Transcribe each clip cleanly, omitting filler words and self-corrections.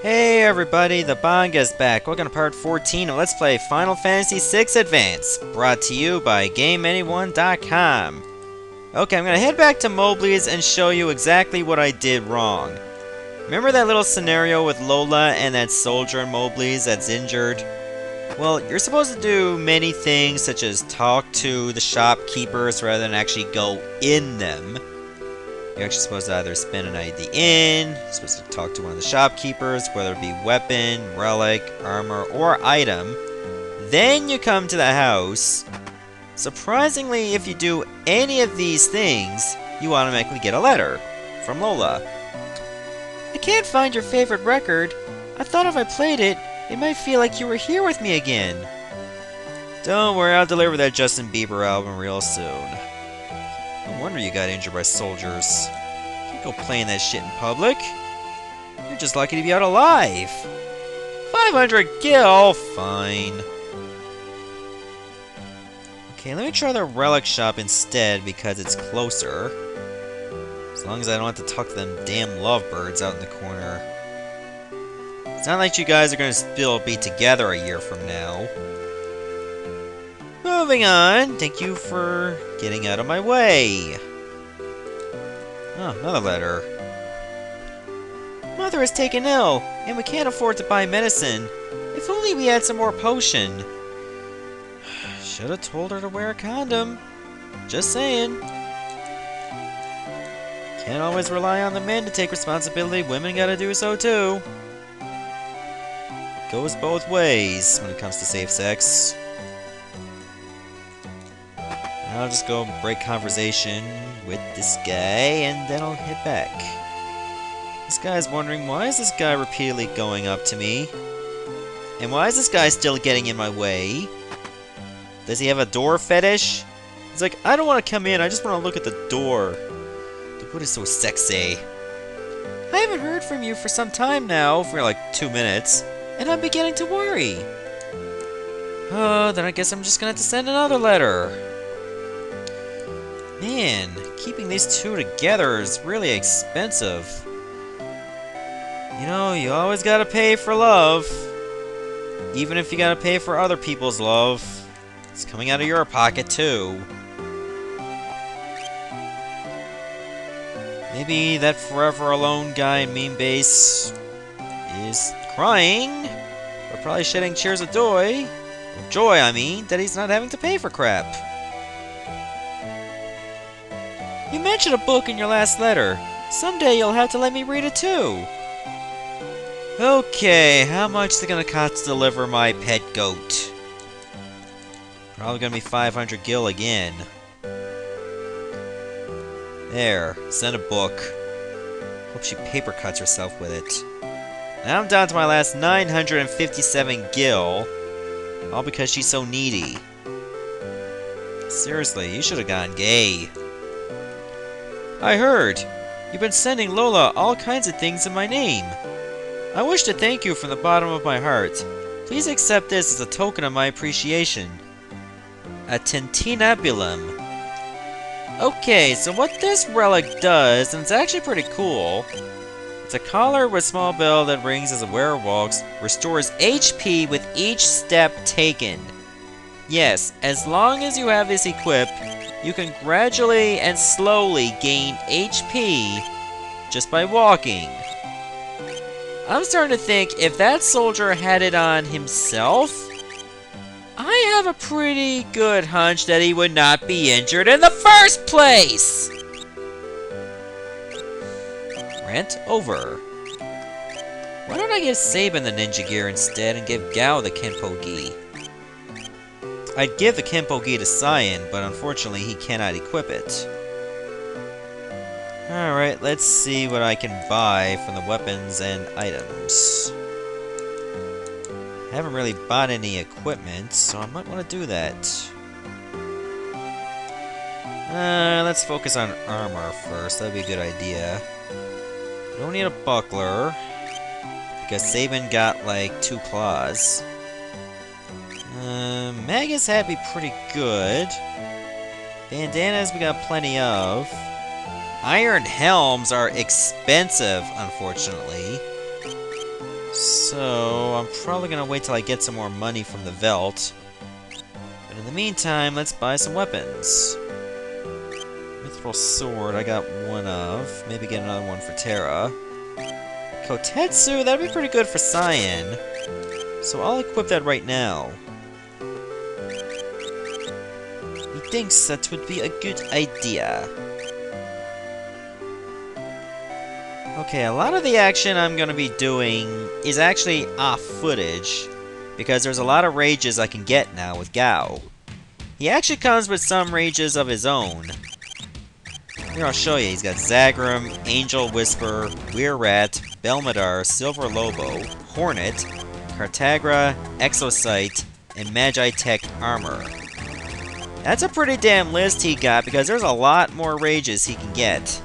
Hey everybody, the Banga's back. Welcome to part 14 of Let's Play Final Fantasy VI Advance, brought to you by GameAnyone.com. Okay, I'm gonna head back to Mobley's and show you exactly what I did wrong. Remember that little scenario with Lola and that soldier in Mobley's that's injured? Well, you're supposed to do many things such as talk to the shopkeepers rather than actually go in them. You're actually supposed to either spend a night at the inn, you're supposed to talk to one of the shopkeepers, whether it be weapon, relic, armor, or item. Then you come to the house. Surprisingly, if you do any of these things, you automatically get a letter from Lola. I can't find your favorite record. I thought if I played it, it might feel like you were here with me again. Don't worry, I'll deliver that Justin Bieber album real soon. No wonder you got injured by soldiers. Can't go playing that shit in public. You're just lucky to be out alive. 500 gil? Fine. Okay, let me try the relic shop instead because it's closer. As long as I don't have to talk to them damn lovebirds out in the corner. It's not like you guys are going to still be together a year from now. Moving on. Thank you for getting out of my way. Oh, another letter. Mother is taken ill, and we can't afford to buy medicine. If only we had some more potion. Should have told her to wear a condom. Just saying. Can't always rely on the men to take responsibility. Women gotta do so too. It goes both ways when it comes to safe sex. I'll just go break conversation with this guy, and then I'll head back. This guy's wondering, why is this guy repeatedly going up to me? And why is this guy still getting in my way? Does he have a door fetish? He's like, I don't want to come in, I just want to look at the door. Dude, what is so sexy? I haven't heard from you for some time now, for like 2 minutes, and I'm beginning to worry. Oh, then I guess I'm just gonna have to send another letter. Man, keeping these two together is really expensive. You know, you always gotta pay for love. Even if you gotta pay for other people's love. It's coming out of your pocket, too. Maybe that forever alone guy in Meme Base is crying, but probably shedding tears of joy. Joy, I mean, that he's not having to pay for crap. You mentioned a book in your last letter. Someday you'll have to let me read it too. Okay, how much is it gonna cost to deliver my pet goat? Probably gonna be 500 gil again. There, send a book. Hope she paper cuts herself with it. Now I'm down to my last 957 gil. All because she's so needy. Seriously, you should have gone gay. I heard. You've been sending Lola all kinds of things in my name. I wish to thank you from the bottom of my heart. Please accept this as a token of my appreciation. A tintinabulum. Okay, so what this relic does, and it's actually pretty cool. It's a collar with small bell that rings as the wearer walks, restores HP with each step taken. Yes, as long as you have this equipped, you can gradually and slowly gain HP just by walking. I'm starting to think if that soldier had it on himself, I have a pretty good hunch that he would not be injured in the first place! Rant over. Why don't I give Sabin the ninja gear instead and give Gao the Kenpo Gi? I'd give the Kenpo Gi to Cyan, but unfortunately he cannot equip it. Alright, let's see what I can buy from the weapons and items. I haven't really bought any equipment, so I might want to do that. Let's focus on armor first, that'd be a good idea. Don't need a buckler, because Sabin got like 2 claws. Magus had be pretty good. Bandanas we got plenty of. Iron helms are expensive, unfortunately. So, I'm probably gonna wait till I get some more money from the Velt. But in the meantime, let's buy some weapons. Mithril Sword, I got one of. Maybe get another one for Terra. Kotetsu, that'd be pretty good for Cyan. So I'll equip that right now. He thinks that would be a good idea. Okay, a lot of the action I'm going to be doing is actually off footage, because there's a lot of rages I can get now with Gao. He actually comes with some rages of his own. Here, I'll show you. He's got Zagrum, Angel Whisper, Weir Rat, Belmadar, Silver Lobo, Hornet, Cartagra, Exocyte, and Magi Tech Armor. That's a pretty damn list he got, because there's a lot more rages he can get.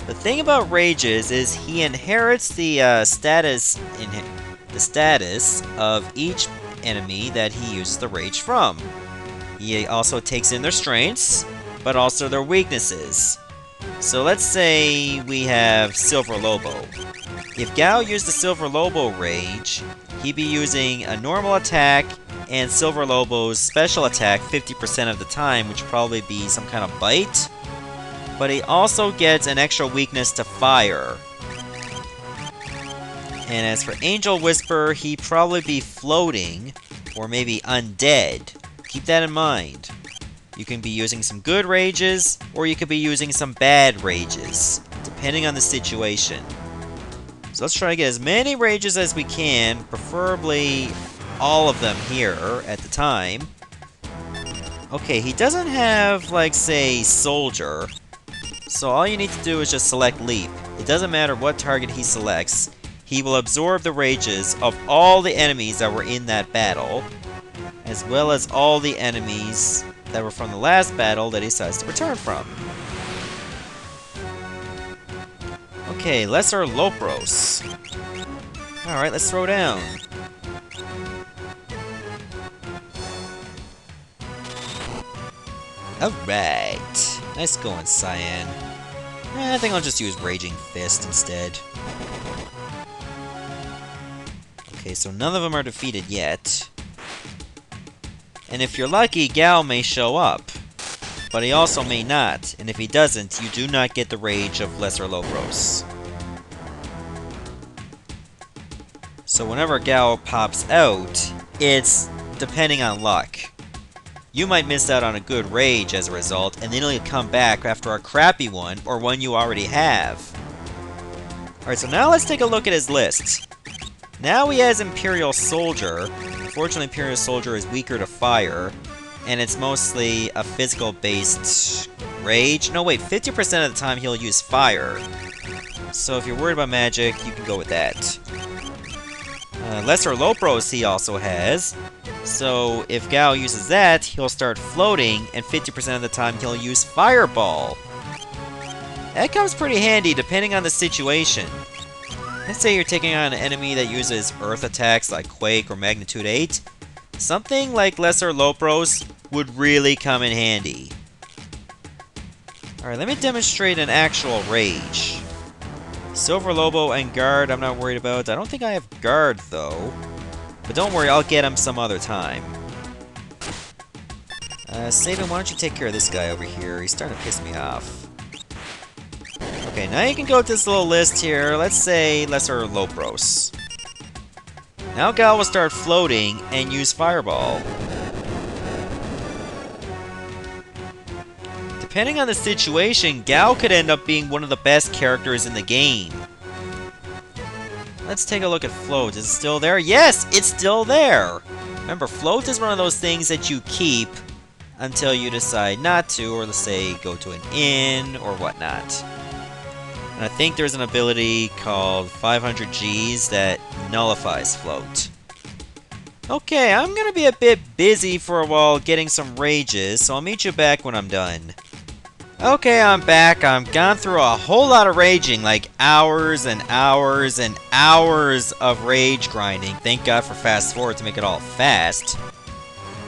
The thing about rages is he inherits the status of each enemy that he uses the rage from. He also takes in their strengths, but also their weaknesses. So let's say we have Silver Lobo. If Gao used the Silver Lobo rage, he'd be using a normal attack and Silver Lobo's special attack 50% of the time, which would probably be some kind of bite. But he also gets an extra weakness to fire. And as for Angel Whisper, he'd probably be floating, or maybe undead. Keep that in mind. You can be using some good rages, or you could be using some bad rages, depending on the situation. So let's try to get as many rages as we can, preferably all of them here at the time. Okay, he doesn't have, like, say, Soldier. So all you need to do is just select Leap. It doesn't matter what target he selects. He will absorb the rages of all the enemies that were in that battle, as well as all the enemies that were from the last battle that he decides to return from. Okay, Lesser Lopros. Alright, let's throw down. Alright. Nice going, Cyan. I think I'll just use Raging Fist instead. Okay, so none of them are defeated yet. And if you're lucky, Gao may show up. But he also may not, and if he doesn't, you do not get the rage of Lesser Lopros. So whenever Gao pops out, it's depending on luck. You might miss out on a good rage as a result, and then he'll come back after a crappy one, or one you already have. Alright, so now let's take a look at his list. Now he has Imperial Soldier. Unfortunately, Imperial Soldier is weaker to fire, and it's mostly a physical-based rage. No, wait, 50% of the time he'll use fire. So if you're worried about magic, you can go with that. Lesser Lopros he also has. So if Gao uses that, he'll start floating, and 50% of the time he'll use Fireball. That comes pretty handy depending on the situation. Let's say you're taking on an enemy that uses earth attacks like Quake or Magnitude 8. Something like Lesser Lopros would really come in handy. Alright, let me demonstrate an actual rage. Silver Lobo and Guard I'm not worried about. I don't think I have Guard though. But don't worry, I'll get him some other time. Sabin, why don't you take care of this guy over here? He's starting to piss me off. Okay, now you can go to this little list here. Let's say Lesser Lopros. Now Gao will start floating and use Fireball. Depending on the situation, Gao could end up being one of the best characters in the game. Let's take a look at Float. Is it still there? Yes, it's still there! Remember, Float is one of those things that you keep until you decide not to, or let's say go to an inn or whatnot. And I think there's an ability called 500 Gs that nullifies Float. Okay, I'm gonna be a bit busy for a while getting some rages, so I'll meet you back when I'm done. Okay, I'm back. I've gone through a whole lot of raging, like hours and hours and hours of rage grinding. Thank God for fast forward to make it all fast.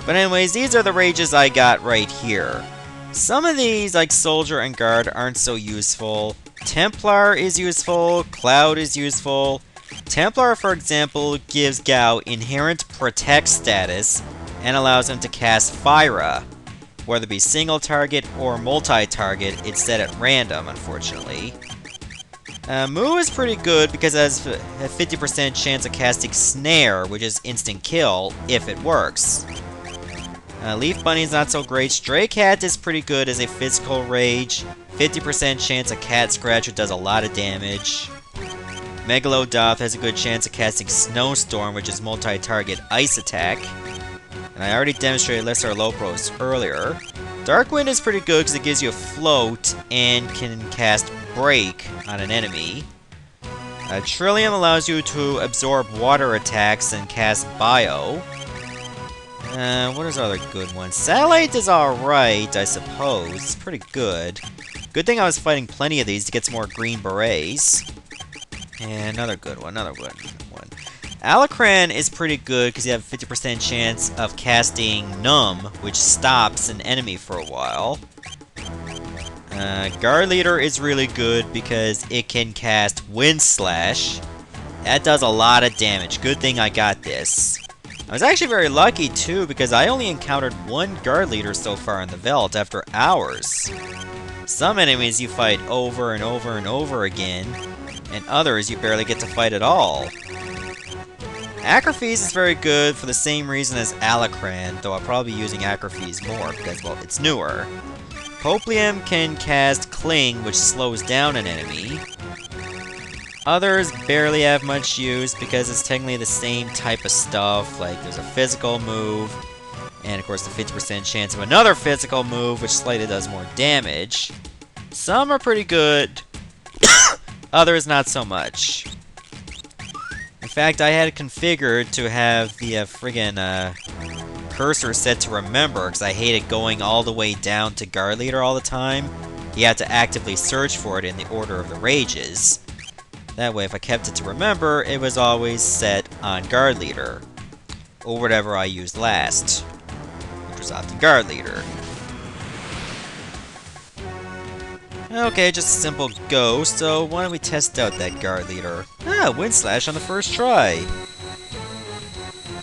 But anyways, these are the rages I got right here. Some of these, like Soldier and Guard, aren't so useful. Templar is useful, Cloud is useful, Templar, for example, gives Gao inherent protect status and allows him to cast Fira. Whether it be single target or multi-target, it's set at random, unfortunately. Mu is pretty good because it has a 50% chance of casting Snare, which is instant kill, if it works. Leaf Bunny is not so great. Stray Cat is pretty good as a physical rage. 50% chance of Cat Scratch, which does a lot of damage. Megalodoth has a good chance of casting Snowstorm, which is multi-target ice attack. And I already demonstrated Lesser Lopros earlier. Darkwind is pretty good because it gives you a float and can cast Break on an enemy. Trillium allows you to absorb water attacks and cast Bio. What is other good ones? Satellite is alright, I suppose. It's pretty good. Good thing I was fighting plenty of these to get some more green berets. And another good one, Alacran is pretty good because you have a 50% chance of casting Numb, which stops an enemy for a while. Guard Leader is really good because it can cast Wind Slash. That does a lot of damage. Good thing I got this. I was actually very lucky too because I only encountered one Guard Leader so far in the Veldt after hours. Some enemies you fight over and over and over again, and others you barely get to fight at all. Acrophys is very good for the same reason as Alacran, though I'll probably be using Acrophys more because, well, it's newer. Poplium can cast Cling, which slows down an enemy. Others barely have much use because it's technically the same type of stuff, like there's a physical move, and of course the 50% chance of another physical move, which slightly does more damage. Some are pretty good, others not so much. In fact, I had it configured to have the friggin' cursor set to remember, because I hated going all the way down to Guard Leader all the time. You had to actively search for it in the order of the rages. That way, if I kept it to remember, it was always set on Guard Leader, or whatever I used last, which was often Guard Leader. Okay, just a simple go, so why don't we test out that Guard Leader? Wind Slash on the first try!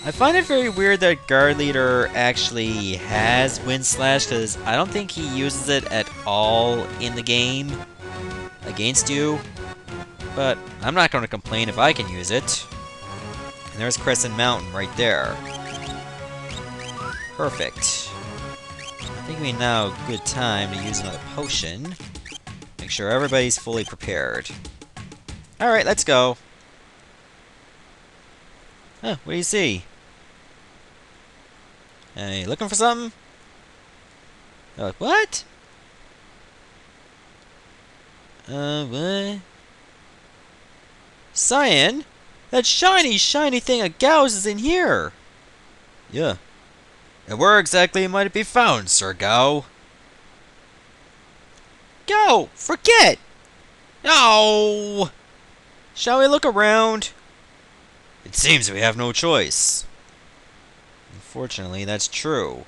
I find it very weird that Guard Leader actually has Wind Slash, because I don't think he uses it at all in the game against you. But I'm not going to complain if I can use it. And there's Crescent Mountain right there. Perfect. I think we now a good time to use another potion. Make sure everybody's fully prepared. Alright, let's go. What do you see? You looking for something? You're like, what? What? Cyan? That shiny thing of Gao's is in here! Yeah. And where exactly might it be found, Sir Gao? Gao! Forget! No! Shall we look around? It seems we have no choice. Unfortunately, that's true.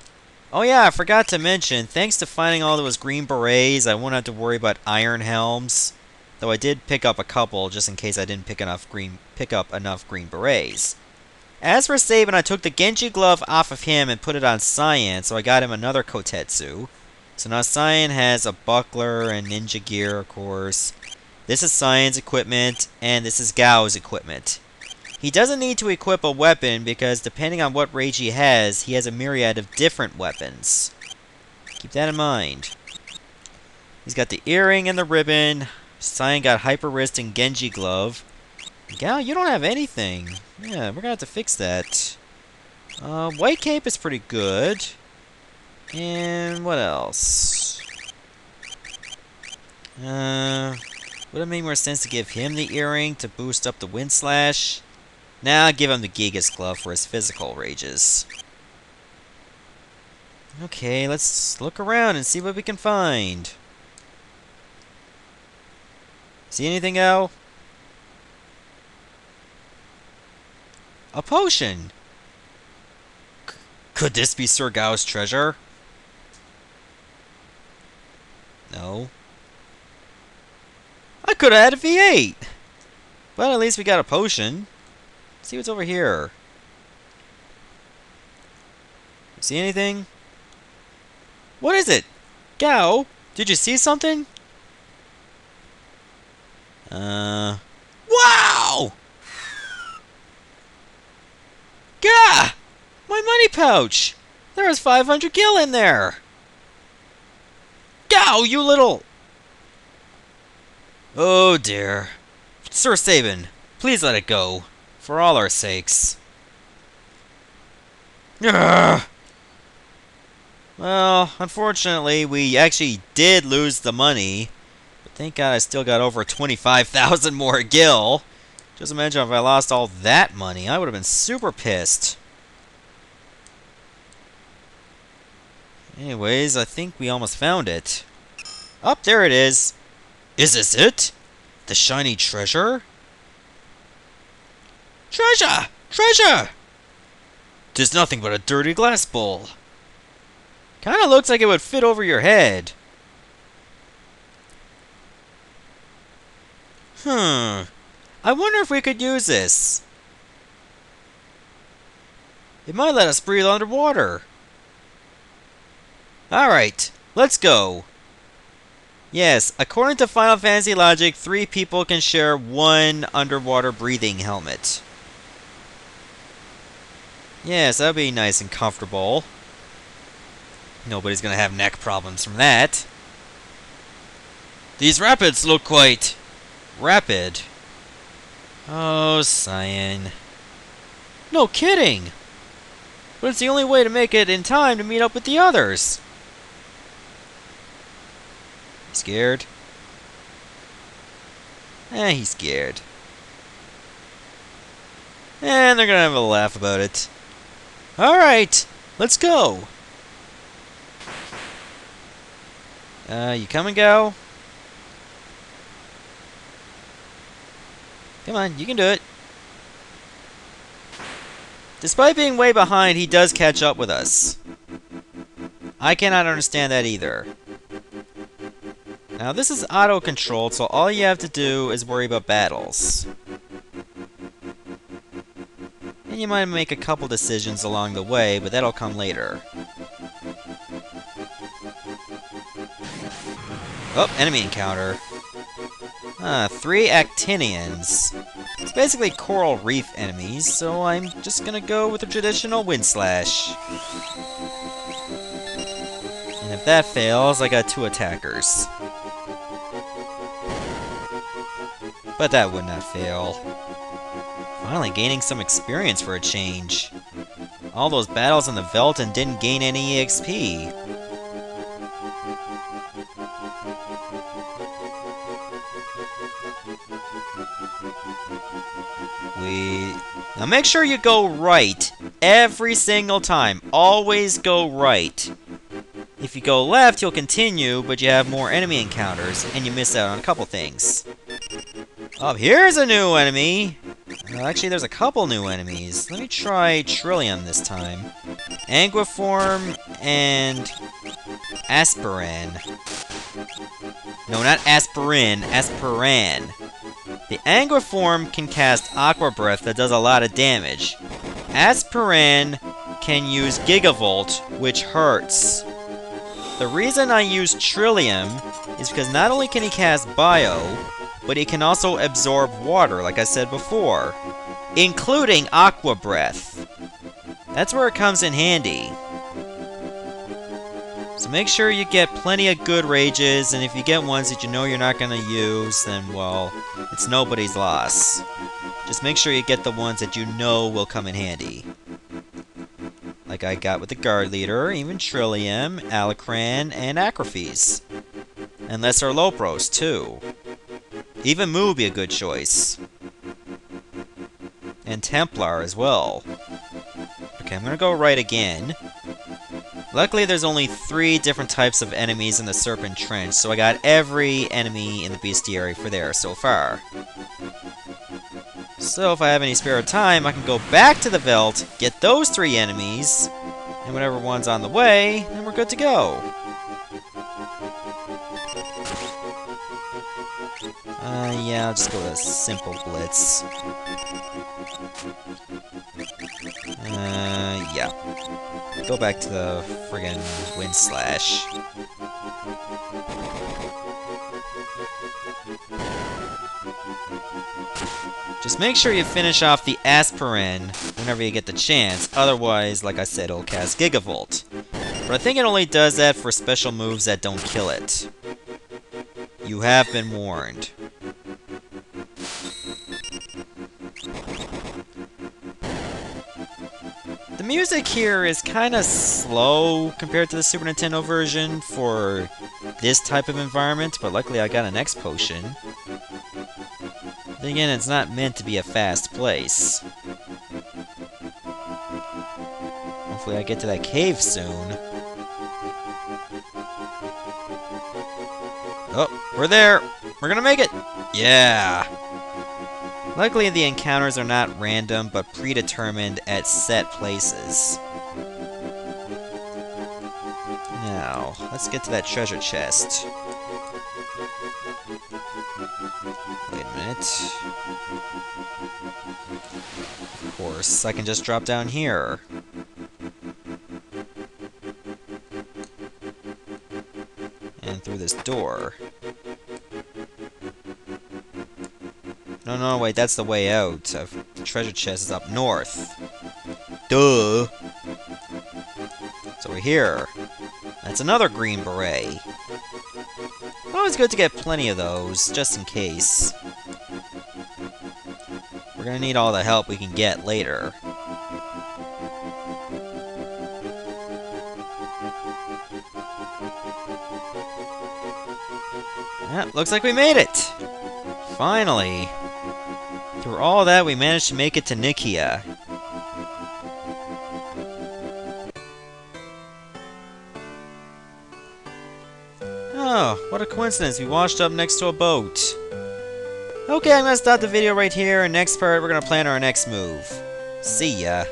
Oh yeah, I forgot to mention, thanks to finding all those green berets, I won't have to worry about iron helms. Though I did pick up a couple, just in case I didn't pick up enough green berets. As for Sabin, I took the Genji glove off of him and put it on Cyan, so I got him another Kotetsu. So now Cyan has a buckler and ninja gear, of course. This is Cyan's equipment, and this is Gao's equipment. He doesn't need to equip a weapon, because depending on what rage he has a myriad of different weapons. Keep that in mind. He's got the earring and the ribbon. Cyan got Hyper Wrist and Genji Glove. Gao, you don't have anything. Yeah, we're gonna have to fix that. White Cape is pretty good. And what else? Would it make more sense to give him the earring to boost up the Wind Slash? Nah, I'll give him the Gigas Glove for his physical rages. Okay, let's look around and see what we can find. See anything, Al? A potion! Could this be Sir Gao's treasure? No. I could have had a V8! But at least we got a potion. Let's see what's over here. See anything? What is it? Gao, did you see something? Wow! Gah! My money pouch! There was 500 gil in there! Gao, you little... Oh dear. Sir Sabin, please let it go. For all our sakes. Ugh. Well, unfortunately, we actually did lose the money. But thank God I still got over 25,000 more gil. Just imagine if I lost all that money. I would have been super pissed. Anyways, I think we almost found it. Oh, there it is. Is this it? The shiny treasure? Treasure! Treasure! 'Tis nothing but a dirty glass bowl. Kinda looks like it would fit over your head. I wonder if we could use this. It might let us breathe underwater. Alright, let's go. Yes, according to Final Fantasy logic, 3 people can share one underwater breathing helmet. Yes, that would be nice and comfortable. Nobody's gonna have neck problems from that. These rapids look quite... rapid. Oh, Cyan. No kidding! But it's the only way to make it in time to meet up with the others. Scared? He's scared. And they're gonna have a laugh about it. Alright, let's go! You coming, Go? Come on, you can do it. Despite being way behind, he does catch up with us. I cannot understand that either. Now, this is auto-controlled, so all you have to do is worry about battles. And you might make a couple decisions along the way, but that'll come later. Oh, enemy encounter. 3 Actinians. It's basically coral reef enemies, so I'm just gonna go with the traditional wind slash. And if that fails, I got 2 attackers. But that would not fail. Finally gaining some experience for a change. All those battles in the Veldt and didn't gain any EXP. Now make sure you go right every single time. Always go right. If you go left, you'll continue, but you have more enemy encounters, and you miss out on a couple things. Oh, here's a new enemy! Actually, there's a couple new enemies. Let me try Trillium this time. Anguiform and Aspirin. No, not Aspirin, Aspiran. The Anguiform can cast Aqua Breath that does a lot of damage. Aspirin can use Gigavolt, which hurts. The reason I use Trillium is because not only can he cast Bio, but he can also absorb water, like I said before, including Aqua Breath. That's where it comes in handy. So make sure you get plenty of good rages, and if you get ones that you know you're not going to use, then, well, it's nobody's loss. Just make sure you get the ones that you know will come in handy. Like I got with the Guard Leader, even Trillium, Alacran, and Acrophes. And Lesser Lopros, too. Even Moo would be a good choice. And Templar as well. Okay, I'm gonna go right again. Luckily, there's only 3 different types of enemies in the Serpent Trench, so I got every enemy in the bestiary for there so far. So if I have any spare time, I can go back to the Veldt, get those 3 enemies, and whatever one's on the way, and we're good to go. Yeah, I'll just go with a simple blitz. Yeah. Go back to the friggin' wind slash. Just make sure you finish off the aspirin whenever you get the chance, otherwise, like I said, it'll cast Gigavolt. But I think it only does that for special moves that don't kill it. You have been warned. The music here is kind of slow compared to the Super Nintendo version for this type of environment, but luckily I got an X potion. Then again, it's not meant to be a fast place. Hopefully I get to that cave soon. Oh, we're there! We're gonna make it! Yeah! Luckily the encounters are not random, but predetermined at set places. Now, let's get to that treasure chest. Wait a minute. Of course, I can just drop down here. And through this door. No, wait, that's the way out. The treasure chest is up north. Duh! It's over here. That's another green beret. Always good to get plenty of those, just in case. We're gonna need all the help we can get later. Yeah, looks like we made it! Finally! Through all that, we managed to make it to Nikeah. Oh, what a coincidence, we washed up next to a boat. Okay, I'm gonna stop the video right here, and next part we're gonna plan our next move. See ya!